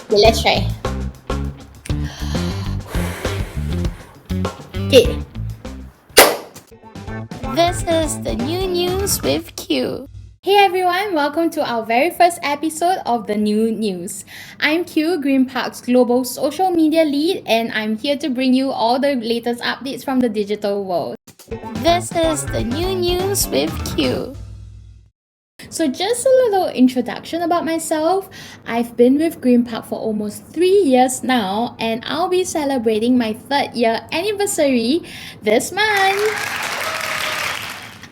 Okay, let's try. Okay. This is the new news with Q. Hey everyone, welcome to our very first episode of the new news. I'm Q, GREENPARK's global social media lead, and I'm here to bring you all the latest updates from the digital world. This is the new news with Q. So, just a little introduction about myself. I've been with Green Park for almost 3 years now, and I'll be celebrating my third year anniversary this month.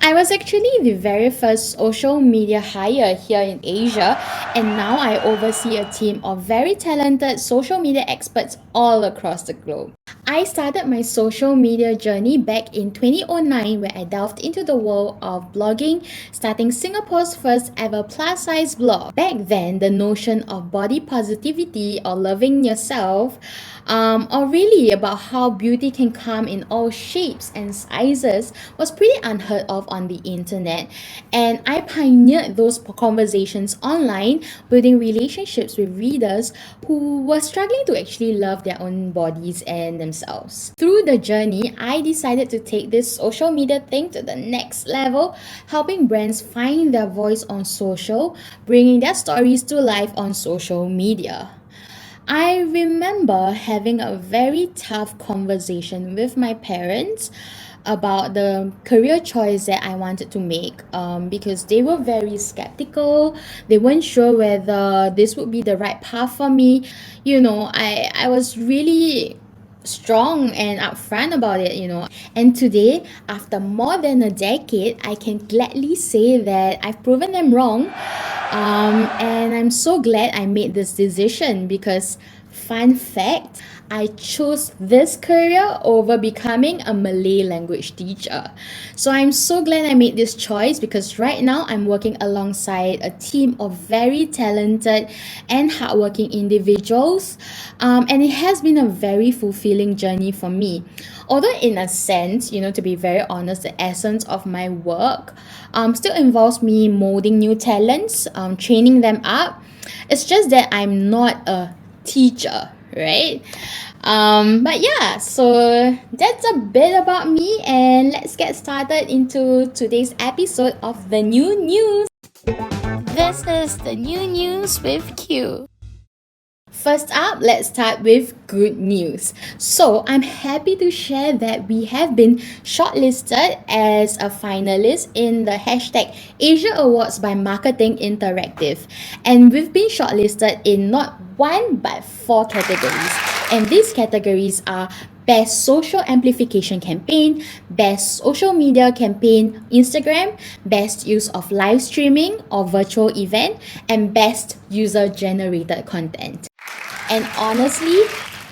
I was actually the very first social media hire here in Asia, and now I oversee a team of very talented social media experts all across the globe. I started my social media journey back in 2009 where I delved into the world of blogging, starting Singapore's first ever plus size blog. Back then, the notion of body positivity or loving yourself, or really about how beauty can come in all shapes and sizes, was pretty unheard of on the internet. And I pioneered those conversations online, building relationships with readers who were struggling to actually love their own bodies and themselves. Through the journey, I decided to take this social media thing to the next level, helping brands find their voice on social, bringing their stories to life on social media. I remember having a very tough conversation with my parents about the career choice that I wanted to make, because they were very skeptical. They weren't sure whether this would be the right path for me. I was really strong and upfront about it. And today, after more than a decade, I can gladly say that I've proven them wrong. And I'm so glad I made this decision because, fun fact, I chose this career over becoming a Malay language teacher. So I'm so glad I made this choice because right now I'm working alongside a team of very talented and hardworking individuals. And it has been a very fulfilling journey for me. Although, in a sense, to be very honest, the essence of my work still involves me molding new talents, training them up. It's just that I'm not a teacher, right? But yeah, so that's a bit about me, and let's get started into today's episode of the new news. This is the new news with Q. First up, let's start with good news. So, I'm happy to share that we have been shortlisted as a finalist in the hashtag Asia Awards by Marketing Interactive. And we've been shortlisted in not one but four categories. And these categories are Best Social Amplification Campaign, Best Social Media Campaign Instagram, Best Use of Live Streaming or Virtual Event, and Best User Generated Content. And honestly,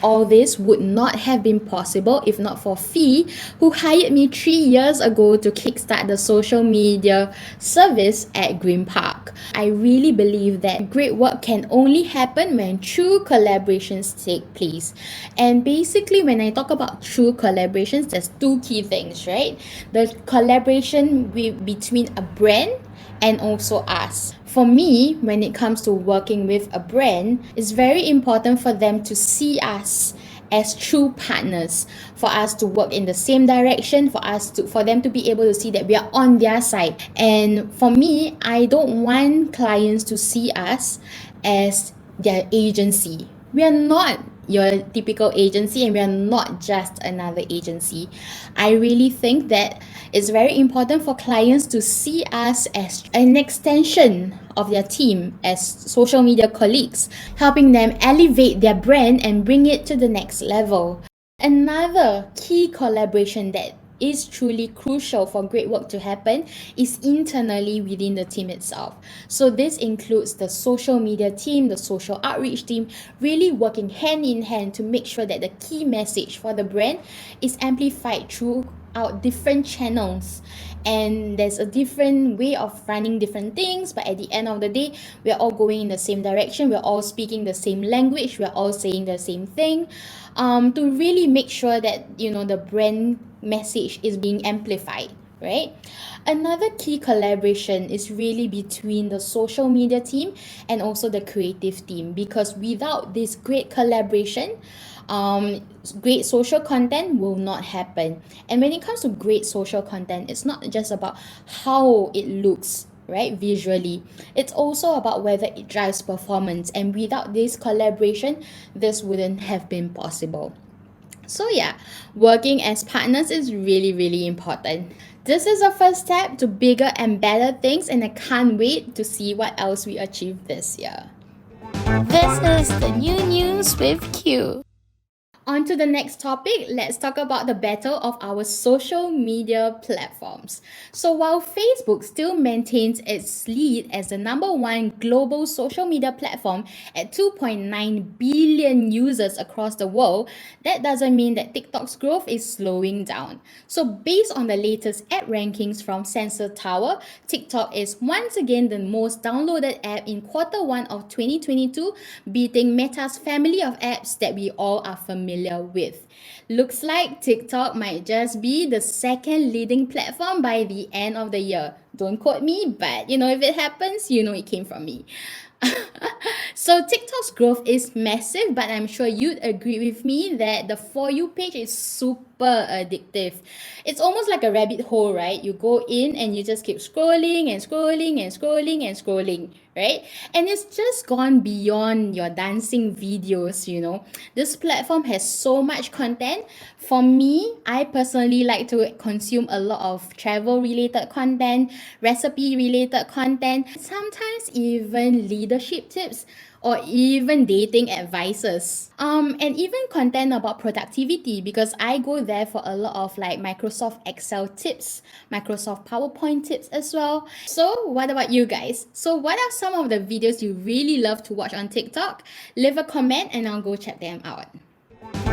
all this would not have been possible if not for Fee, who hired me 3 years ago to kickstart the social media service at Green Park. I really believe that great work can only happen when true collaborations take place. And basically, when I talk about true collaborations, there's two key things, right? The collaboration between a brand and also us. For me, when it comes to working with a brand, it's very important for them to see us as true partners, for us to work in the same direction, for them to be able to see that we are on their side. And for me, I don't want clients to see us as their agency. We are not your typical agency, and we are not just another agency. I really think that it's very important for clients to see us as an extension of their team, as social media colleagues, helping them elevate their brand and bring it to the next level. Another key collaboration that is truly crucial for great work to happen is internally within the team itself. So this includes the social media team, the social outreach team, really working hand in hand to make sure that the key message for the brand is amplified throughout different channels. And there's a different way of running different things, but at the end of the day, we're all going in the same direction, we're all speaking the same language, we're all saying the same thing, to really make sure that the brand message is being amplified. right? Another key collaboration is really between the social media team and also the creative team, because without this great collaboration, um, great social content will not happen. And when it comes to great social content, it's not just about how it looks, right, visually. It's also about whether it drives performance. And without this collaboration, this wouldn't have been possible. So yeah, working as partners is really, really important. This is a first step to bigger and better things, and I can't wait to see what else we achieve this year. This is the new news with Q. On to the next topic, let's talk about the battle of our social media platforms. So, while Facebook still maintains its lead as the number one global social media platform at 2.9 billion users across the world, that doesn't mean that TikTok's growth is slowing down. So, based on the latest app rankings from Sensor Tower, TikTok is once again the most downloaded app in quarter one of 2022, beating Meta's family of apps that we all are familiar with. Looks like TikTok might just be the second leading platform by the end of the year. Don't quote me, but if it happens, it came from me. So TikTok's growth is massive, but I'm sure you'd agree with me that the For You page is super addictive. It's almost like a rabbit hole, right? You go in and you just keep scrolling and scrolling and scrolling and scrolling, right? And it's just gone beyond your dancing videos. This platform has so much content. For me, I personally like to consume a lot of travel related content, recipe related content, sometimes even leadership tips or even dating advices. And even content about productivity, because I go there for a lot of like Microsoft Excel tips, Microsoft PowerPoint tips as well. So what about you guys? So what are some of the videos you really love to watch on TikTok? Leave a comment and I'll go check them out.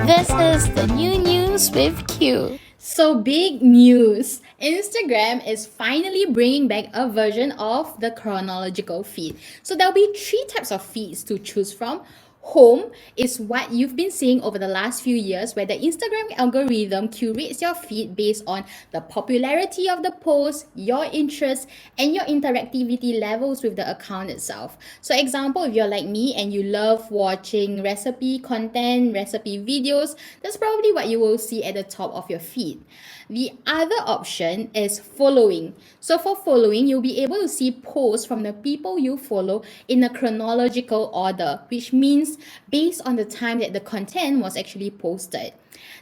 This is the new news with Q. So, big news! Instagram is finally bringing back a version of the chronological feed. So, there'll be three types of feeds to choose from. Home is what you've been seeing over the last few years, where the Instagram algorithm curates your feed based on the popularity of the post, your interests, and your interactivity levels with the account itself. So, example, if you're like me and you love watching recipe content, recipe videos, that's probably what you will see at the top of your feed. The other option is following. So for following, you'll be able to see posts from the people you follow in a chronological order, which means based on the time that the content was actually posted.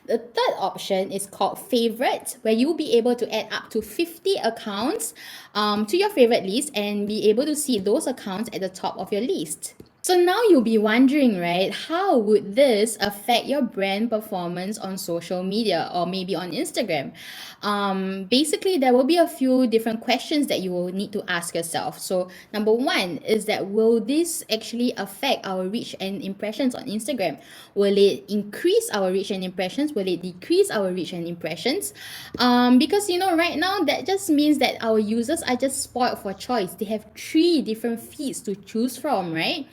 The third option is called favorite, where you'll be able to add up to 50 accounts to your favorite list and be able to see those accounts at the top of your list. So now you'll be wondering, right, how would this affect your brand performance on social media or maybe on Instagram? Basically, there will be a few different questions that you will need to ask yourself. So, number one is that will this actually affect our reach and impressions on Instagram? Will it increase our reach and impressions? Will it decrease our reach and impressions? Because right now that just means that our users are just spoiled for choice. They have three different feeds to choose from, right?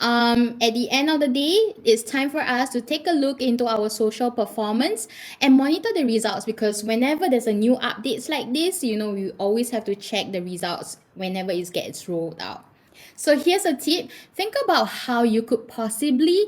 At the end of the day, it's time for us to take a look into our social performance and monitor the results, because whenever there's a new updates like this, we always have to check the results whenever it gets rolled out. So here's a tip. Think about how you could possibly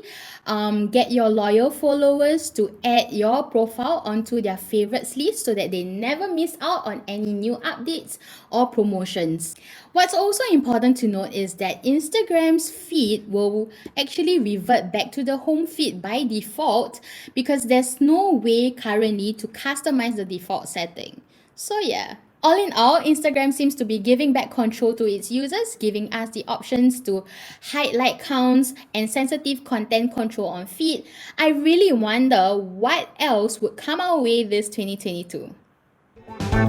get your loyal followers to add your profile onto their favorites list so that they never miss out on any new updates or promotions. What's also important to note is that Instagram's feed will actually revert back to the home feed by default, because there's no way currently to customize the default setting. So yeah. All in all, Instagram seems to be giving back control to its users, giving us the options to hide like counts and sensitive content control on feed. I really wonder what else would come our way this 2022.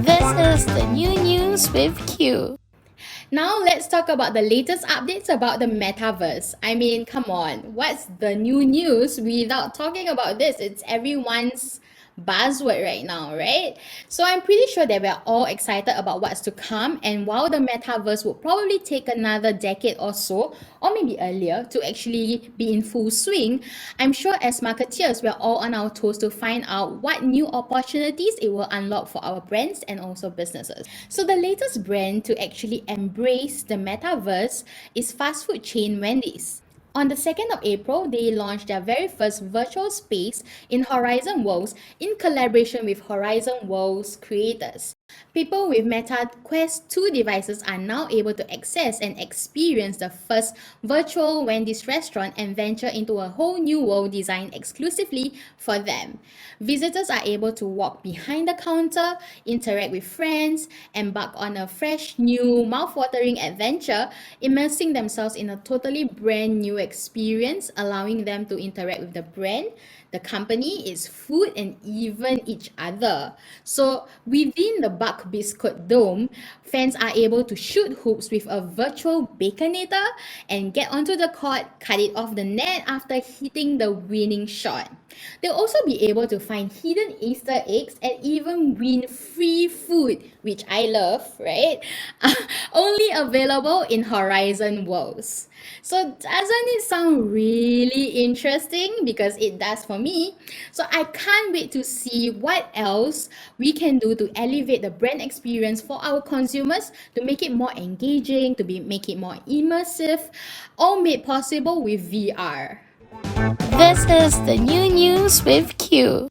This is the new news with Q. Now let's talk about the latest updates about the Metaverse. I mean, come on, what's the new news without talking about this? It's everyone's buzzword right now, right? So I'm pretty sure that we're all excited about what's to come. And while the metaverse will probably take another decade or so, or maybe earlier, to actually be in full swing, I'm sure as marketeers, we're all on our toes to find out what new opportunities it will unlock for our brands and also businesses. So the latest brand to actually embrace the metaverse is fast food chain Wendy's. On the 2nd of April, they launched their very first virtual space in Horizon Worlds in collaboration with Horizon Worlds creators. People with Meta Quest 2 devices are now able to access and experience the first virtual Wendy's restaurant and venture into a whole new world designed exclusively for them. Visitors are able to walk behind the counter, interact with friends, embark on a fresh, new, mouth-watering adventure, immersing themselves in a totally brand new experience, allowing them to interact with the brand, the company, its food, and even each other. So within the Buck Biscuit Dome, fans are able to shoot hoops with a virtual baconator and get onto the court, cut it off the net after hitting the winning shot. They'll also be able to find hidden Easter eggs and even win free food, which I love, right? Only available in Horizon Worlds. So doesn't it sound really interesting? Because it does for me. So I can't wait to see what else we can do to elevate the brand experience for our consumers, to make it more engaging, make it more immersive, all made possible with VR. This is the new news with Q.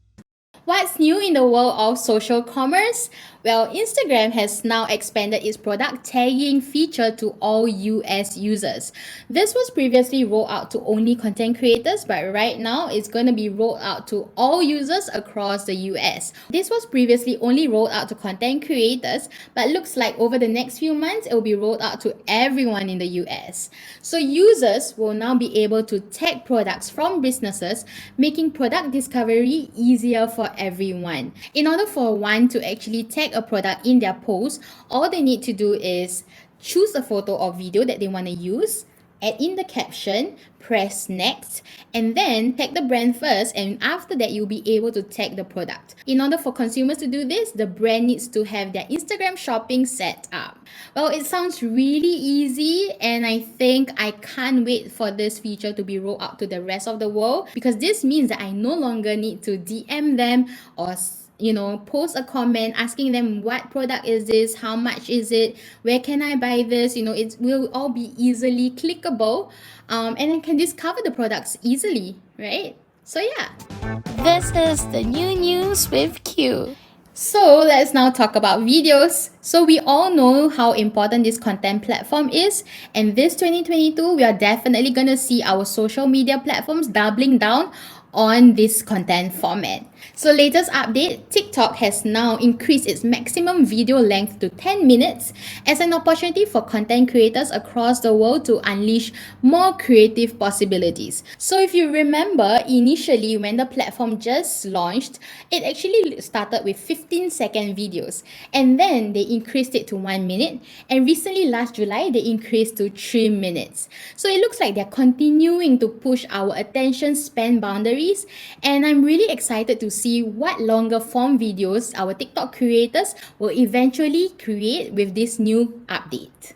What's new in the world of social commerce? Well, Instagram has now expanded its product tagging feature to all US users. This was previously rolled out to only content creators, but right now it's going to be rolled out to all users across the US. This was previously only rolled out to content creators, but looks like over the next few months it will be rolled out to everyone in the US. So users will now be able to tag products from businesses, making product discovery easier for everyone. In order for one to actually tag a product in their post, all they need to do is choose a photo or video that they want to use, add in the caption, press next, and then tag the brand first, and after that you'll be able to tag the product. In order for consumers to do this, the brand needs to have their Instagram shopping set up. Well, it sounds really easy, and I think I can't wait for this feature to be rolled out to the rest of the world, because this means that I no longer need to DM them or post a comment asking them what product is this, how much is it, where can I buy this. It will all be easily clickable, and I can discover the products easily, right? So yeah, this is the new news with Q. So let's now talk about videos. So we all know how important this content platform is, and this 2022 we are definitely gonna see our social media platforms doubling down on this content format. So latest update, TikTok has now increased its maximum video length to 10 minutes as an opportunity for content creators across the world to unleash more creative possibilities. So if you remember, initially when the platform just launched, it actually started with 15-second videos, and then they increased it to 1 minute, and recently last July they increased to 3 minutes. So it looks like they're continuing to push our attention span boundaries, and I'm really excited to see what longer form videos our TikTok creators will eventually create with this new update.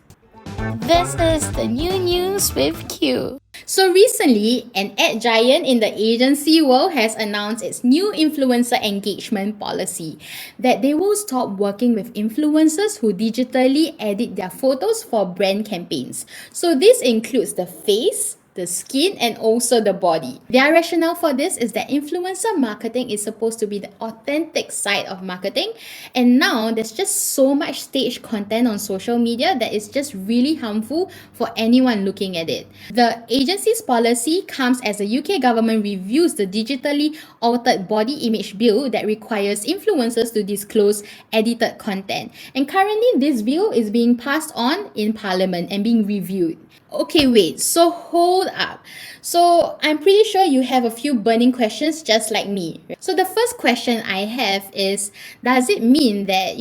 This is the new news with Q. So recently, an ad giant in the agency world has announced its new influencer engagement policy, that they will stop working with influencers who digitally edit their photos for brand campaigns. So this includes the face, the skin, and also the body. Their rationale for this is that influencer marketing is supposed to be the authentic side of marketing, and now there's just so much staged content on social media that is just really harmful for anyone looking at it. The agency's policy comes as the UK government reviews the digitally altered body image bill that requires influencers to disclose edited content. And currently this bill is being passed on in Parliament and being reviewed. Okay, wait, so hold followed up. So I'm pretty sure you have a few burning questions just like me. So the first question I have is, does it mean that,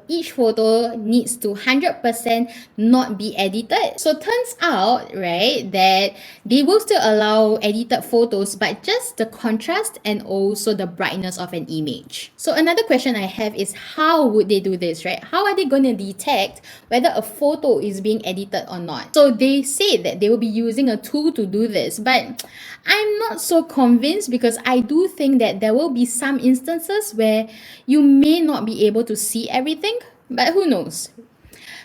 each photo needs to 100% not be edited? So turns out, right, that they will still allow edited photos, but just the contrast and also the brightness of an image. So another question I have is, how would they do this, right? How are they going to detect whether a photo is being edited or not? So they say that they will be using a tool to do this, but I'm not so convinced, because I do think that there will be some instances where you may not be able to see everything, but who knows?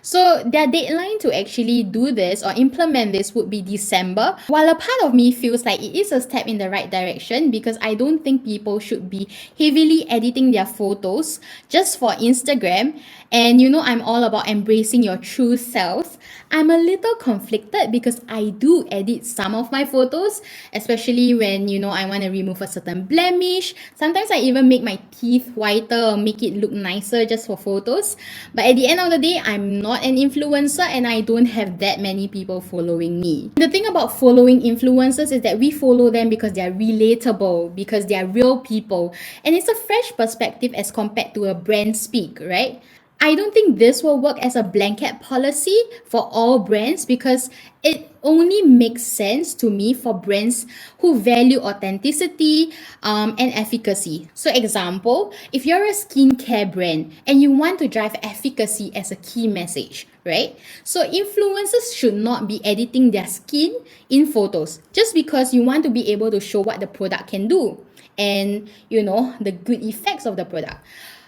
So their deadline to actually do this or implement this would be December. While a part of me feels like it is a step in the right direction, because I don't think people should be heavily editing their photos just for Instagram. And I'm all about embracing your true self. I'm a little conflicted because I do edit some of my photos, especially when I want to remove a certain blemish. Sometimes I even make my teeth whiter or make it look nicer just for photos. But at the end of the day, I'm not an influencer and I don't have that many people following me. The thing about following influencers is that we follow them because they're relatable, because they're real people, and it's a fresh perspective as compared to a brand speak, right? I don't think this will work as a blanket policy for all brands, because it only makes sense to me for brands who value authenticity and efficacy. So example, if you're a skincare brand and you want to drive efficacy as a key message, right? So influencers should not be editing their skin in photos just because you want to be able to show what the product can do and the good effects of the product.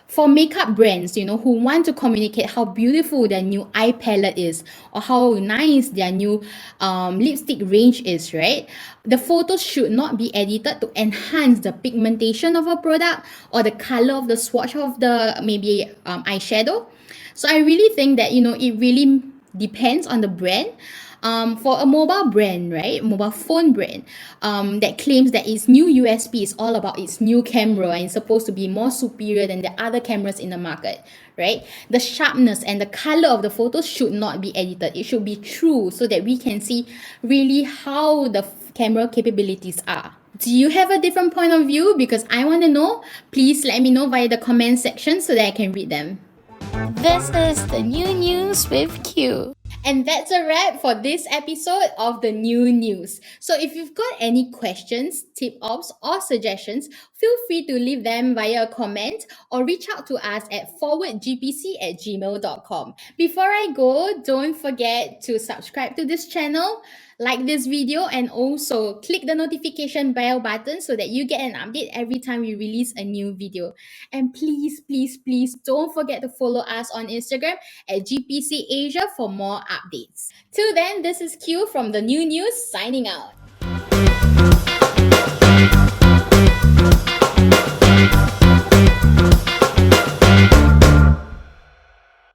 For makeup brands, who want to communicate how beautiful their new eye palette is, or how nice their new lipstick range is, right? The photos should not be edited to enhance the pigmentation of a product or the color of the swatch of the maybe eyeshadow. So I really think that, it really depends on the brand. For a mobile brand, right, mobile phone brand, that claims that its new USP is all about its new camera and it's supposed to be more superior than the other cameras in the market, right? The sharpness and the color of the photos should not be edited. It should be true so that we can see really how the camera capabilities are. Do you have a different point of view? Because I want to know. Please let me know via the comment section so that I can read them. This is the new news with Q. And that's a wrap for this episode of the new news. So if you've got any questions, tip-offs, or suggestions, feel free to leave them via a comment or reach out to us at forwardgpc@gmail.com. Before I go, don't forget to subscribe to this channel, like this video, and also click the notification bell button so that you get an update every time we release a new video. And please, please, please don't forget to follow us on Instagram at GPC Asia for more updates. Till then, this is Q from the New News signing out.